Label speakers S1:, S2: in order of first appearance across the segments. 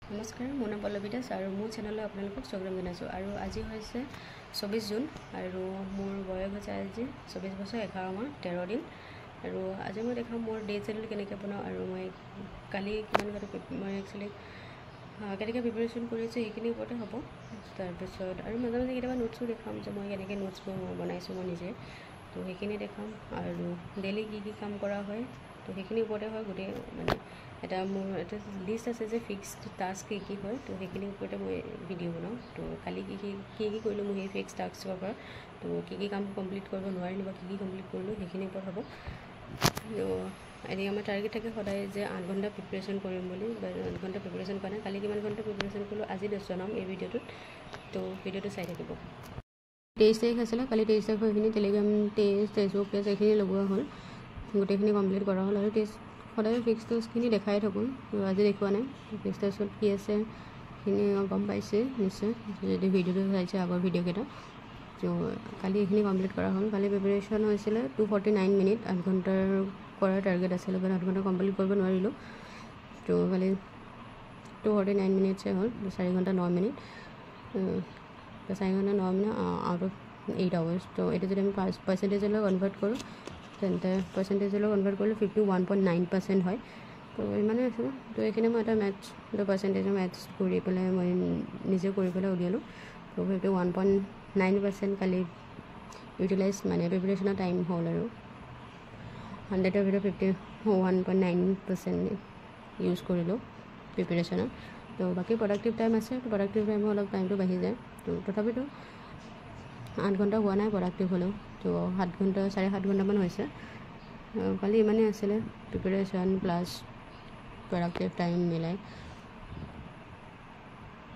S1: নমস্কাৰ, মোৰ নাম পল্লৱী দাস আৰু মোৰ চেনেললৈ আপোনালোকক স্বাগতম জনাইছোঁ। আৰু আজি হৈছে 24 জুন আৰু মোৰ বয়স হৈছে আজি 24 বছৰ 11 মাহ 13 দিন। আৰু আজি মই দেখাম মোৰ ডে চেডিউল কেনেকৈ বনাওঁ আৰু মই কালি কিমান মই একচুৱেলি কেনেকৈ প্ৰিপেৰেশ্যন কৰিছোঁ সেইখিনিৰ ওপৰতে হ'ব। তাৰপিছত আৰু মাজে মাজে কেতিয়াবা নোটছো দেখাম যে মই কেনেকৈ নোটছ বনাইছোঁ মই নিজে, তো সেইখিনি দেখাম। আৰু ডেইলি কি কাম কৰা হয় তো সেইখিনিৰ ওপৰতে হয় গোটেই, মানে মোৰ এটা লিষ্ট আছে যে ফিক্সড টাস্ক কি হয়, তো সেইখিনিৰ ওপৰতে মই ভিডিঅ' বনাওঁ। তো কালি কি কৰিলোঁ মই সেই ফিক্সড টাস্কৰ পৰা, তো কি কাম কমপ্লিট কৰিব নোৱাৰিলোঁ বা কি কমপ্লিট কৰিলোঁ সেইখিনিৰ ওপৰত হ'ব। তো এনেই আমাৰ টাৰ্গেট থাকে সদায় যে 8 ঘণ্টা প্ৰিপেৰেশ্যন কৰিম বুলি, 8 ঘণ্টা প্ৰিপেৰেশ্যন কৰা নাই। কালি কিমান ঘণ্টা প্ৰিপেৰেশ্যন কৰিলোঁ আজি জনাম এই ভিডিঅ'টোত, তো ভিডিঅ'টো চাই থাকিব। 23 তাৰিখ আছিলে, কালি 23 তাৰিখৰ এইখিনি টেলিগ্ৰাম ফেচবুক পেজ এইখিনি লগোৱা হ'ল, গোটেইখিনি কমপ্লিট কৰা হ'ল। আৰু সদায় ফিক্স টাস্কখিনি দেখাই থাকোঁ, আজি দেখুওৱা নাই। ফিক্স টাস্কত কি আছে সেইখিনি গম পাইছে নিশ্চয় যদি ভিডিঅ'টো চাইছে আগৰ ভিডিঅ'কেইটা। তো কালি এইখিনি কমপ্লিট কৰা হ'ল। কালি প্ৰিপেৰেশ্যন হৈছিলে 249 মিনিট, 8 ঘণ্টাৰ কৰাৰ টাৰ্গেট আছিলে, বাট 8 ঘণ্টা কমপ্লিট কৰিব নোৱাৰিলোঁ। তো কালি 249 মিনিটছে হ'ল, 4 ঘণ্টা 9 মিনিট, 4 ঘণ্টা 9 মিনিট আউট অফ 8 আৱাৰ্ছ। তো এইটো যদি আমি পাৰ্চেণ্টেজলৈ কনভাৰ্ট কৰোঁ তেন্তে পাৰ্চেণ্টেজলৈ কনভাৰ্ট কৰিলে 51.9% হয়। তো ইমানেই আছিলে। তো এইখিনি মই এটা পাৰ্চেণ্টেজৰ মেথছ কৰি পেলাই মই নিজে কৰি পেলাই উলিয়ালোঁ। তো 51.9% কালি ইউটিলাইজ মানে প্ৰিপেৰেশ্যনৰ টাইম হ'ল। আৰু 100ৰ ভিতৰত 51.9% ইউজ কৰিলোঁ প্ৰিপেৰেশ্যনত। তো বাকী প্ৰডাক্টিভ টাইম আছে, প্ৰডাক্টিভ টাইমো অলপ টাইমটো বাঢ়ি যায়। তো তথাপিতো 8 ঘণ্টা হোৱা নাই প্ৰডাক্টিভ হ'লেও, তো 7 ঘণ্টা 7.5 ঘণ্টামান হৈছে। কালি ইমানেই আছিলে প্ৰিপেৰেশ্যন প্লাছ প্ৰডাক্টিভ টাইম মিলাই।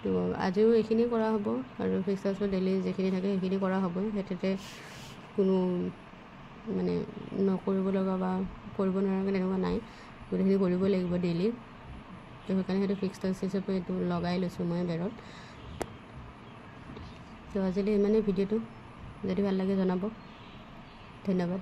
S1: তো আজিও এইখিনি কৰা হ'ব আৰু ফিক্স টাস্কত ডেইলি যিখিনি থাকে সেইখিনি কৰা হ'ব। সেইটোতে কোনো মানে নকৰিব লগা বা কৰিব নোৱাৰাকৈ তেনেকুৱা নাই, গোটেইখিনি কৰিবই লাগিব ডেইলি। তো সেইকাৰণে সেইটো ফিক্স টাস্ক হিচাপে এইটো লগাই লৈছোঁ মই বেৰত। তো আজিলৈ ইমানেই ভিডিঅ'টো, যদি ভাল লাগে জনাব। ধন্যবাদ।